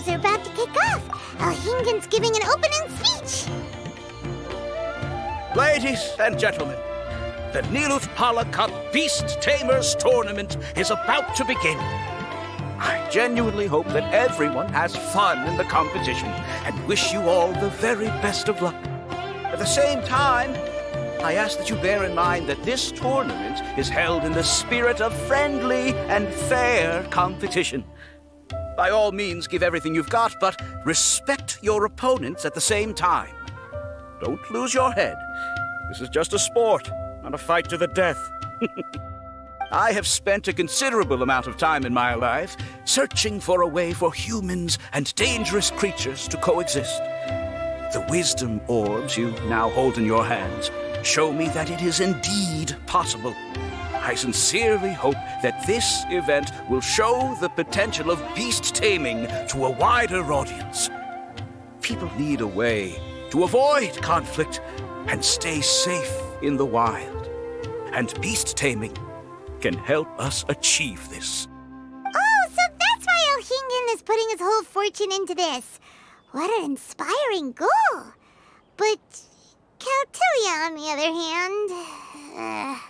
qualifiers are about to kick off. Alhingen's giving an opening speech. Ladies and gentlemen, the nilotpala Cup Beast Tamers Tournament is about to begin. I genuinely hope that everyone has fun in the competition and wish you all the very best of luck. At the same time, I ask that you bear in mind that this tournament is held in the spirit of friendly and fair competition. By all means, give everything you've got, but respect your opponents at the same time. Don't lose your head. This is just a sport, not a fight to the death. I have spent a considerable amount of time in my life searching for a way for humans and dangerous creatures to coexist. The wisdom orbs you now hold in your hands show me that it is indeed possible. I sincerely hope that this event will show the potential of beast taming to a wider audience. People need a way to avoid conflict and stay safe in the wild. And beast taming can help us achieve this. Oh, so that's why Alhingen is putting his whole fortune into this. What an inspiring goal. But Cautilia, on the other hand...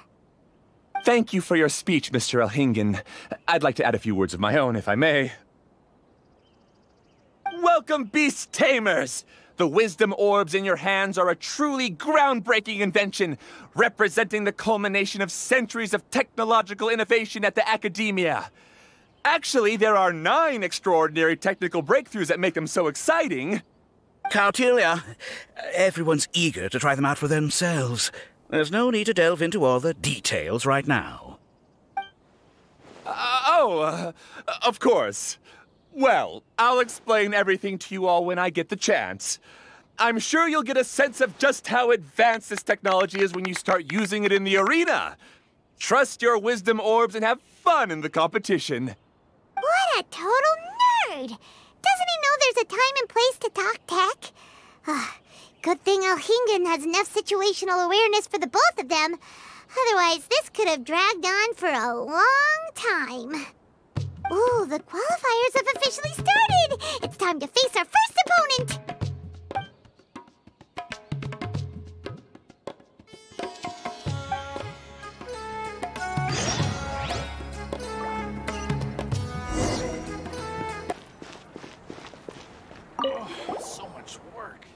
Thank you for your speech, Mr. Alhingen. I'd like to add a few words of my own, if I may. Welcome, Beast Tamers! The wisdom orbs in your hands are a truly groundbreaking invention, representing the culmination of centuries of technological innovation at the academia. Actually, there are 9 extraordinary technical breakthroughs that make them so exciting. Cautilia, everyone's eager to try them out for themselves. There's no need to delve into all the details right now. Of course. Well, I'll explain everything to you all when I get the chance. I'm sure you'll get a sense of just how advanced this technology is when you start using it in the arena. Trust your wisdom orbs and have fun in the competition. What a total nerd! Doesn't he know there's a time and place to talk tech? Good thing Alhingen has enough situational awareness for the both of them. Otherwise, this could have dragged on for a long time. Ooh, the qualifiers have officially started! It's time to face our first opponent! Oh, so much work.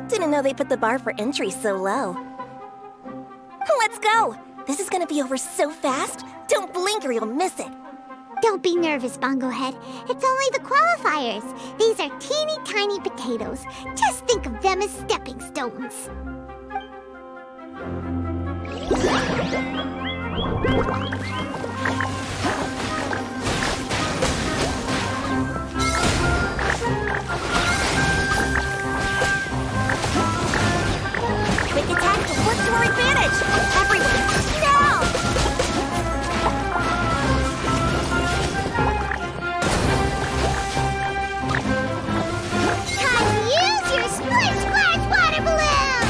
Didn't know they put the bar for entry so low. Let's go! This is gonna be over so fast. Don't blink or you'll miss it. Don't be nervous, Bongo Head. It's only the qualifiers. These are teeny tiny potatoes. Just think of them as stepping stones. Quick attack to flip to our advantage! Everyone, now! Time to use your splish splash water balloon!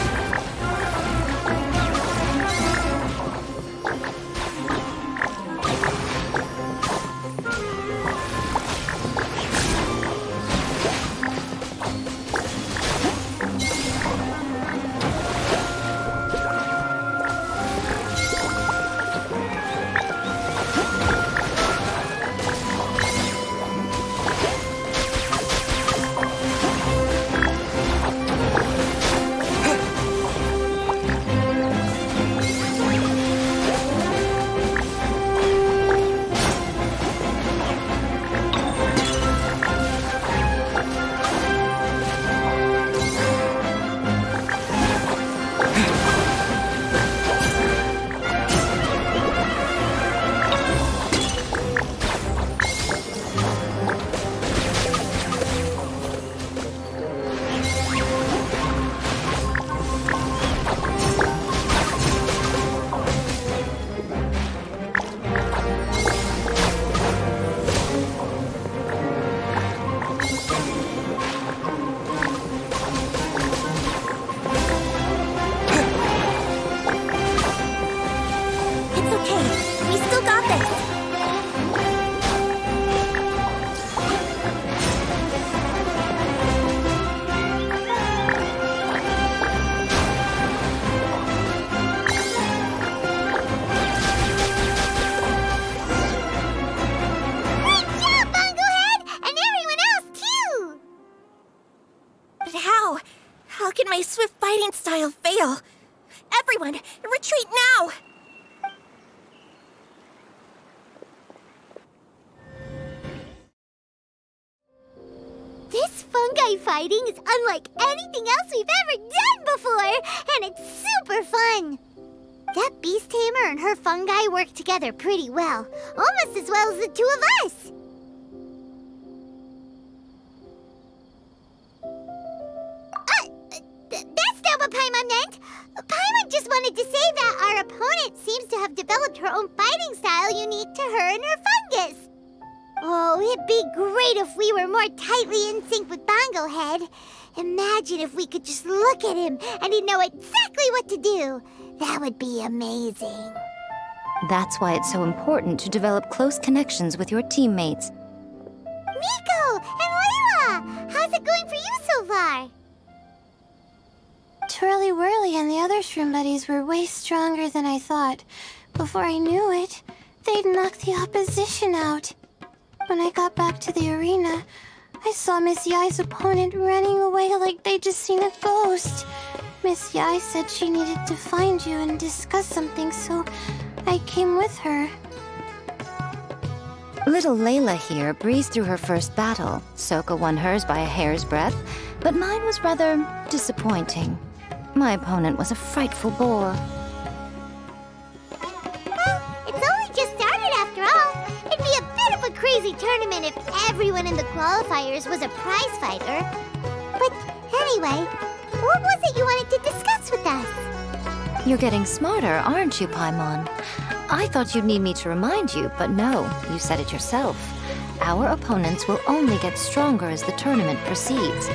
Everyone, retreat now! This fungi fighting is unlike anything else we've ever done before, and it's super fun. That beast tamer and her fungi work together pretty well, almost as well as the two of us. That's not what Paimon meant. Paimon just wanted to say that our opponent seems to have developed her own fighting style unique to her and her fungus. Oh, it'd be great if we were more tightly in sync with Bongo Head. Imagine if we could just look at him and he'd know exactly what to do. That would be amazing. That's why it's so important to develop close connections with your teammates. Miko and Layla, how's it going for you so far? Twirly Whirly and the other shroom buddies were way stronger than I thought. Before I knew it, they'd knocked the opposition out. When I got back to the arena, I saw Miss Yai's opponent running away like they'd just seen a ghost. Miss Yai said she needed to find you and discuss something, so I came with her. Little Layla here breezed through her first battle. Soka won hers by a hair's breadth, but mine was rather disappointing. My opponent was a frightful bore. Well, it's only just started after all. It'd be a bit of a crazy tournament if everyone in the qualifiers was a prize fighter. But anyway, what was it you wanted to discuss with us? You're getting smarter, aren't you, Paimon? I thought you'd need me to remind you, but no, you said it yourself. Our opponents will only get stronger as the tournament proceeds,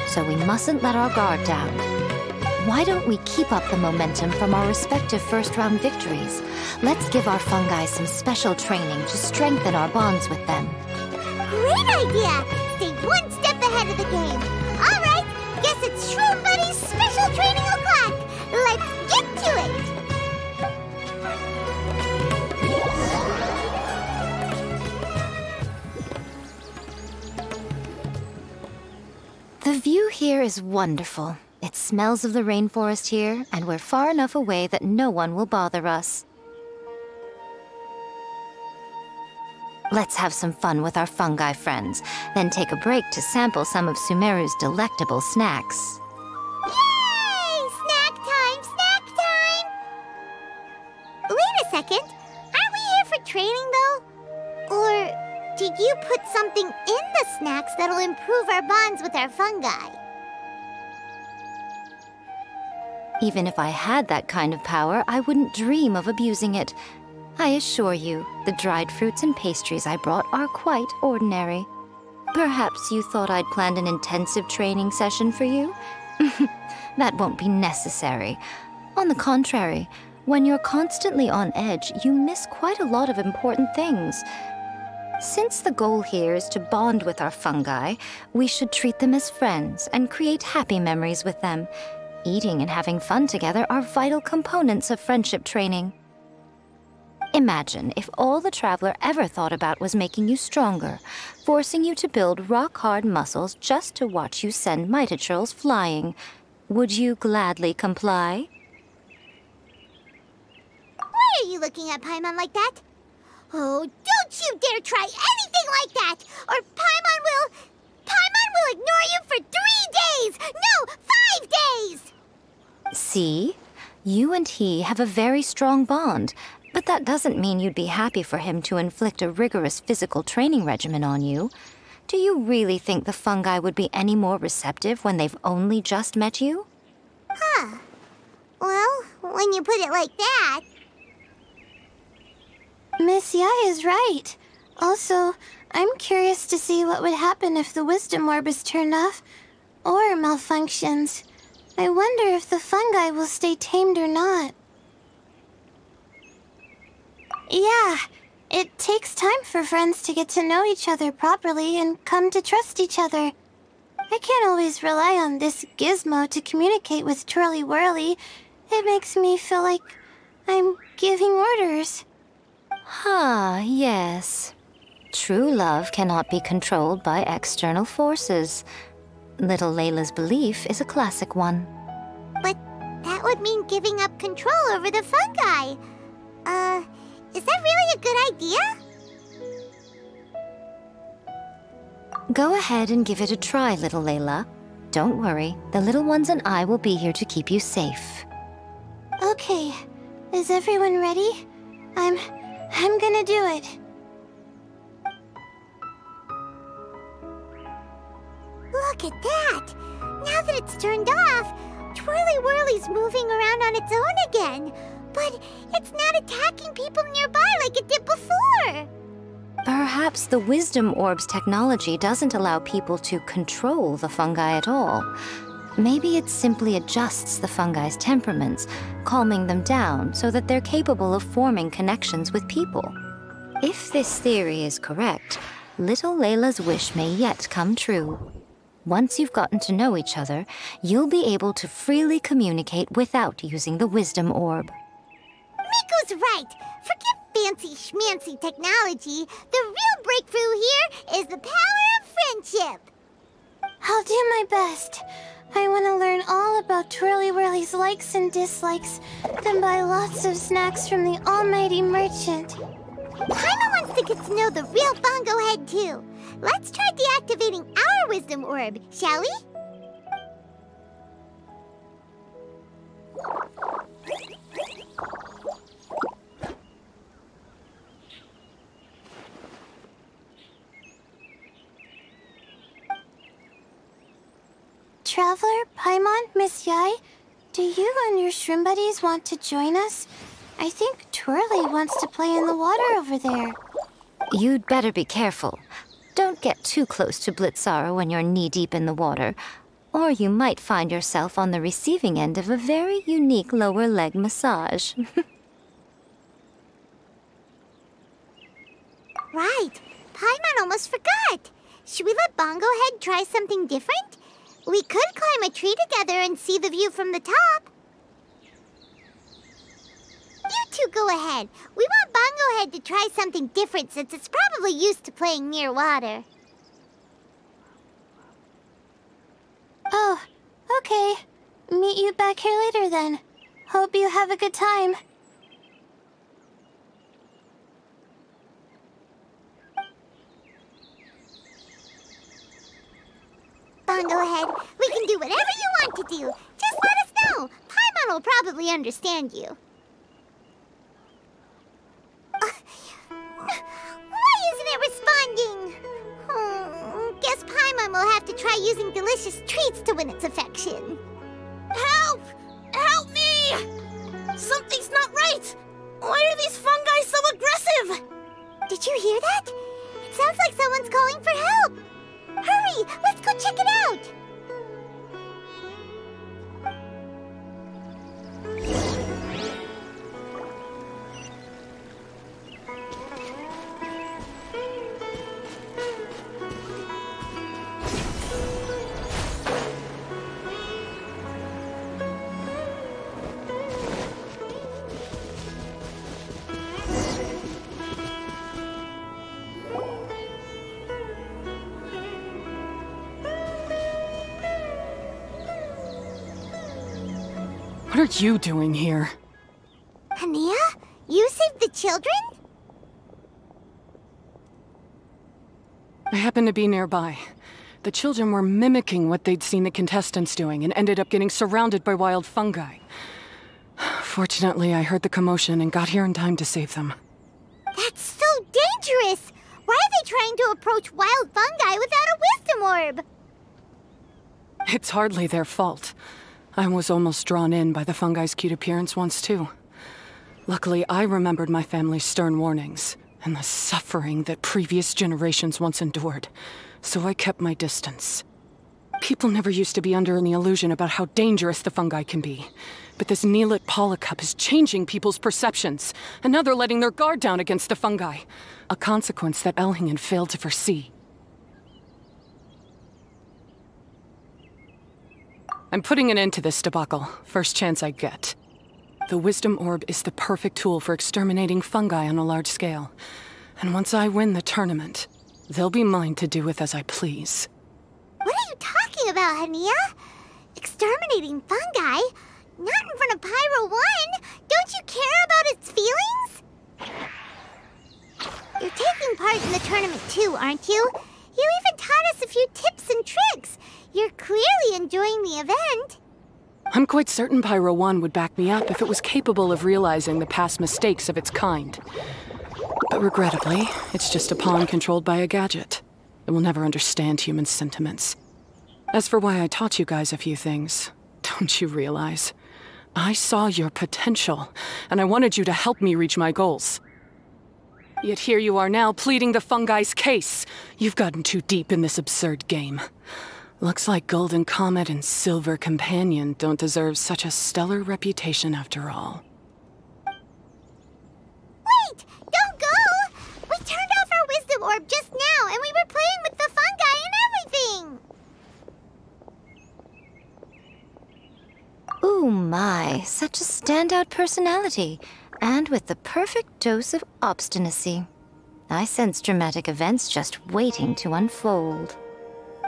so we mustn't let our guard down. Why don't we keep up the momentum from our respective first-round victories? Let's give our fungi some special training to strengthen our bonds with them. Great idea! Stay one step ahead of the game. All right, guess it's Shroom Buddy's special training o'clock. Let's get to it! The view here is wonderful. It smells of the rainforest here, and we're far enough away that no one will bother us. Let's have some fun with our fungi friends, then take a break to sample some of Sumeru's delectable snacks. Yay! Snack time! Snack time! Wait a second. Aren't we here for training, though? Or did you put something in the snacks that'll improve our bonds with our fungi? Even if I had that kind of power, I wouldn't dream of abusing it. I assure you, the dried fruits and pastries I brought are quite ordinary. Perhaps you thought I'd planned an intensive training session for you? That won't be necessary. On the contrary, when you're constantly on edge, you miss quite a lot of important things. Since the goal here is to bond with our fungi, we should treat them as friends and create happy memories with them. Eating and having fun together are vital components of friendship training. Imagine if all the Traveler ever thought about was making you stronger, forcing you to build rock-hard muscles just to watch you send Mitatrolls flying. Would you gladly comply? Why are you looking at Paimon like that? Oh, don't you dare try anything like that, or Paimon will ignore you for 3 days! No, 5 days! See? You and he have a very strong bond, but that doesn't mean you'd be happy for him to inflict a rigorous physical training regimen on you. Do you really think the fungi would be any more receptive when they've only just met you? Huh. Well, when you put it like that... Miss Yai is right. Also, I'm curious to see what would happen if the wisdom orb is turned off or malfunctions. I wonder if the fungi will stay tamed or not. Yeah, it takes time for friends to get to know each other properly and come to trust each other. I can't always rely on this gizmo to communicate with Twirly Whirly. It makes me feel like I'm giving orders. Ah, yes. True love cannot be controlled by external forces. Little Layla's belief is a classic one. But That would mean giving up control over the fungi. Is that really a good idea? Go ahead and give it a try, little Layla. Don't worry, the little ones and I will be here to keep you safe. Okay, is everyone ready? I'm gonna do it. Look at that! Now that it's turned off, Twirly Whirly's moving around on its own again. But it's not attacking people nearby like it did before. Perhaps the Wisdom Orb's technology doesn't allow people to control the fungi at all. Maybe it simply adjusts the fungi's temperaments, calming them down so that they're capable of forming connections with people. If this theory is correct, little Layla's wish may yet come true. Once you've gotten to know each other, you'll be able to freely communicate without using the Wisdom Orb. Miko's right. Forget fancy schmancy technology. The real breakthrough here is the power of friendship. I'll do my best. I want to learn all about Twirly Whirly's likes and dislikes, then buy lots of snacks from the almighty merchant. Paimon wants to get to know the real Bongo Head too. Let's try deactivating our Wisdom Orb, shall we? Traveler, Paimon, Miss Yai, do you and your shrimp buddies want to join us? I think Twirly wants to play in the water over there. You'd better be careful. Don't get too close to Blitzara when you're knee-deep in the water, or you might find yourself on the receiving end of a very unique lower leg massage. Right. Paimon almost forgot. Should we let Bongo Head try something different? We could climb a tree together and see the view from the top. You two go ahead. We want Bongo Head to try something different since it's probably used to playing near water. Oh, okay. Meet you back here later then. Hope you have a good time. Bongo Head, we can do whatever you want to do. Just let us know. Paimon will probably understand you. Why isn't it responding? Guess Paimon will have to try using delicious treats to win its affection. Help! Help me! Something's not right! Why are these fungi so aggressive? Did you hear that? It sounds like someone's calling for help. Hurry! Let's go check it out! What are you doing here? Hania? You saved the children? I happened to be nearby. The children were mimicking what they'd seen the contestants doing and ended up getting surrounded by wild fungi. Fortunately, I heard the commotion and got here in time to save them. That's so dangerous! Why are they trying to approach wild fungi without a wisdom orb? It's hardly their fault. I was almost drawn in by the fungi's cute appearance once, too. Luckily, I remembered my family's stern warnings and the suffering that previous generations once endured, so I kept my distance. People never used to be under any illusion about how dangerous the fungi can be. But this nilotpala cup is changing people's perceptions, and now they're letting their guard down against the fungi. A consequence that Elhingen failed to foresee. I'm putting an end to this debacle, first chance I get. The Wisdom Orb is the perfect tool for exterminating fungi on a large scale. And once I win the tournament, they'll be mine to do with as I please. What are you talking about, Hania? Exterminating fungi? Not in front of Pyro 1! Don't you care about its feelings? You're taking part in the tournament too, aren't you? You even taught us a few tips and tricks. You're clearly enjoying the event. I'm quite certain Pyro 1 would back me up if it was capable of realizing the past mistakes of its kind. But regrettably, it's just a pawn controlled by a gadget. It will never understand human sentiments. As for why I taught you guys a few things, don't you realize? I saw your potential, and I wanted you to help me reach my goals. Yet here you are now pleading the fungi's case. You've gotten too deep in this absurd game. Looks like Golden Comet and Silver Companion don't deserve such a stellar reputation after all. Wait! Don't go! We turned off our wisdom orb just now, and we were playing with the fungi and everything! Ooh my, such a standout personality, and with the perfect dose of obstinacy. I sense dramatic events just waiting to unfold.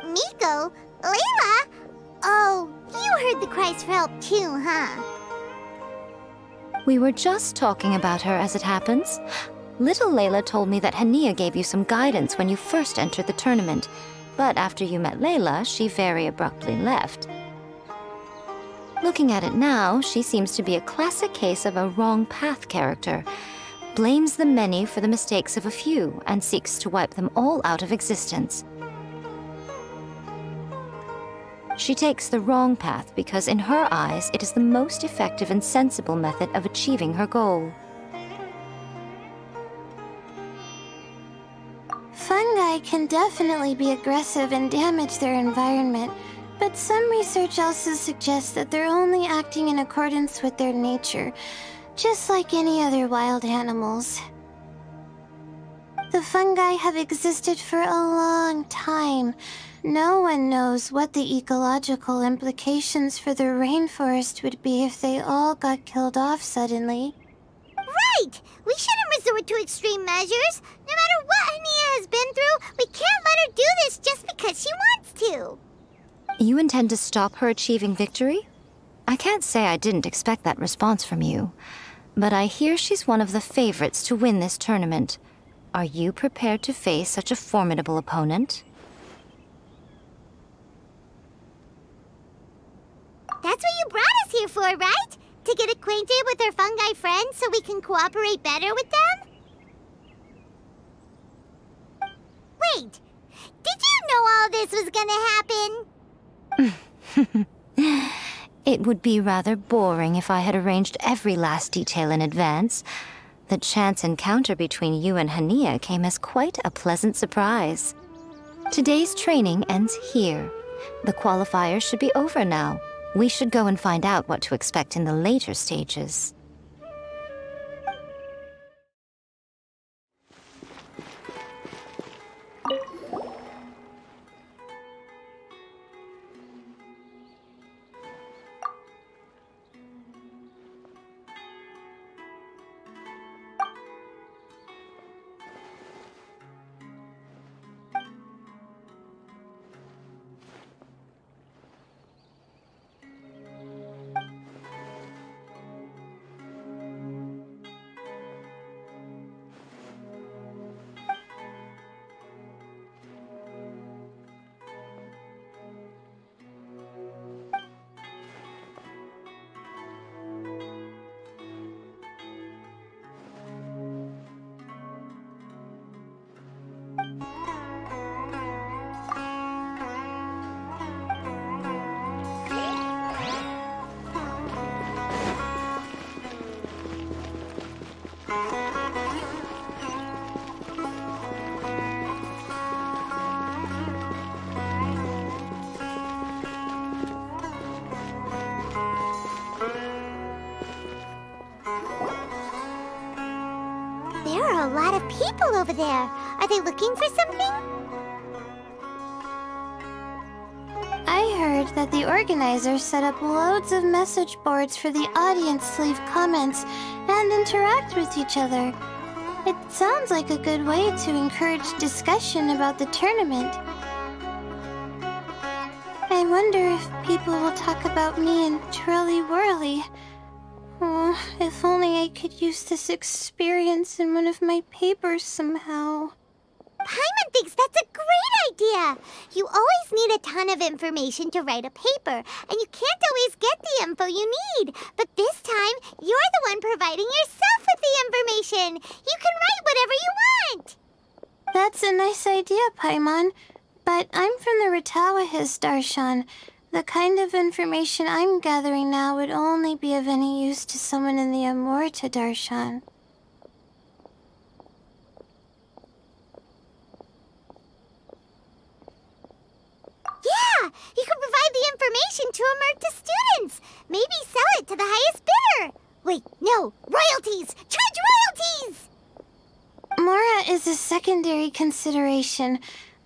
Miko? Layla? Oh, you heard the cries for help too, huh? We were just talking about her as it happens. Little Layla told me that Hania gave you some guidance when you first entered the tournament, but after you met Layla, she very abruptly left. Looking at it now, she seems to be a classic case of a wrong path character. Blames the many for the mistakes of a few, and seeks to wipe them all out of existence. She takes the wrong path because in her eyes, it is the most effective and sensible method of achieving her goal. Fungi can definitely be aggressive and damage their environment, but some research also suggests that they're only acting in accordance with their nature, just like any other wild animals. The fungi have existed for a long time. No one knows what the ecological implications for the rainforest would be if they all got killed off suddenly. Right! We shouldn't resort to extreme measures. No matter what Hania has been through, we can't let her do this just because she wants to. You intend to stop her achieving victory? I can't say I didn't expect that response from you, but I hear she's one of the favorites to win this tournament. Are you prepared to face such a formidable opponent? That's what you brought us here for, right? To get acquainted with our fungi friends so we can cooperate better with them? Wait, did you know all this was gonna happen? It would be rather boring if I had arranged every last detail in advance. The chance encounter between you and Hania came as quite a pleasant surprise. Today's training ends here. The qualifiers should be over now. We should go and find out what to expect in the later stages. There are a lot of people over there. Are they looking for something? I heard that the organizers set up loads of message boards for the audience to leave comments and interact with each other. It sounds like a good way to encourage discussion about the tournament. I I wonder if people will talk about me and Twirly Whirly. Oh, if only I could use this experience in one of my papers somehow. Paimon thinks that's a great idea! You always need a ton of information to write a paper, and you can't always get the info you need. But this time, you're the one providing yourself with the information! You can write whatever you want! That's a nice idea, Paimon. But I'm from the Ratawahiz, Darshan. The kind of information I'm gathering now would only be of any use to someone in the Amurta, Darshan. Yeah! You can provide the information to Amurta students! Maybe sell it to the highest bidder! Wait, no! Royalties! Charge royalties! Mora is a secondary consideration,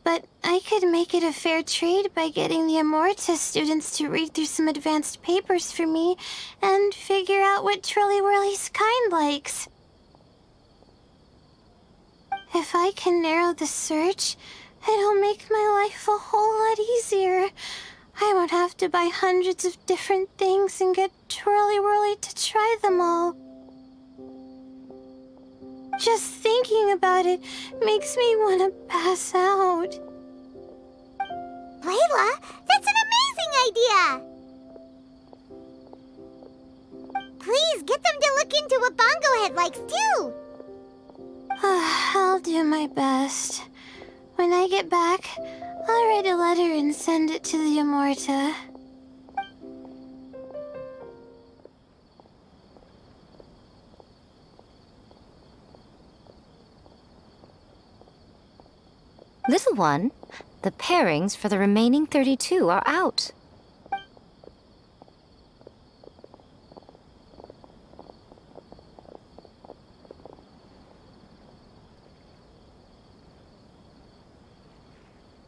but I could make it a fair trade by getting the Amurta students to read through some advanced papers for me and figure out what Twirly Whirly's kind likes. If I can narrow the search, it'll make my life a whole lot easier. I won't have to buy hundreds of different things and get Twirly Whirly to try them all. Just thinking about it makes me want to pass out. Layla, that's an amazing idea! Please, get them to look into what Bongo Head likes, too! I'll do my best. When I get back, I'll write a letter and send it to the Amurta. Little one, the pairings for the remaining 32 are out.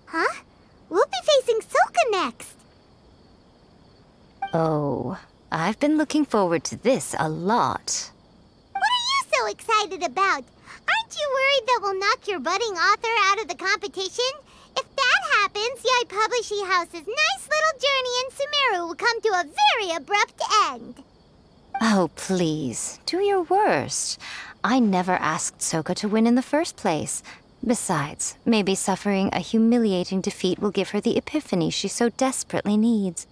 Huh? We'll be facing Soka next! Oh, I've been looking forward to this a lot. What are you so excited about? Aren't you worried that we'll knock your budding author out of the competition? If that happens, Yai Publishing House's nice little journey in Sumeru will come to a very abrupt end. Oh, please, do your worst. I never asked Soka to win in the first place. Besides, maybe suffering a humiliating defeat will give her the epiphany she so desperately needs.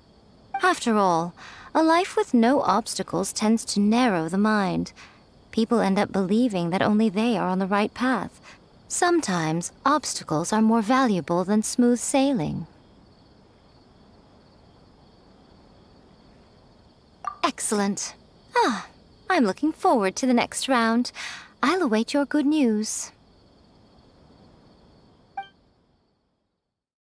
After all, a life with no obstacles tends to narrow the mind. People end up believing that only they are on the right path. Sometimes, obstacles are more valuable than smooth sailing. Excellent. I'm looking forward to the next round. I'll await your good news.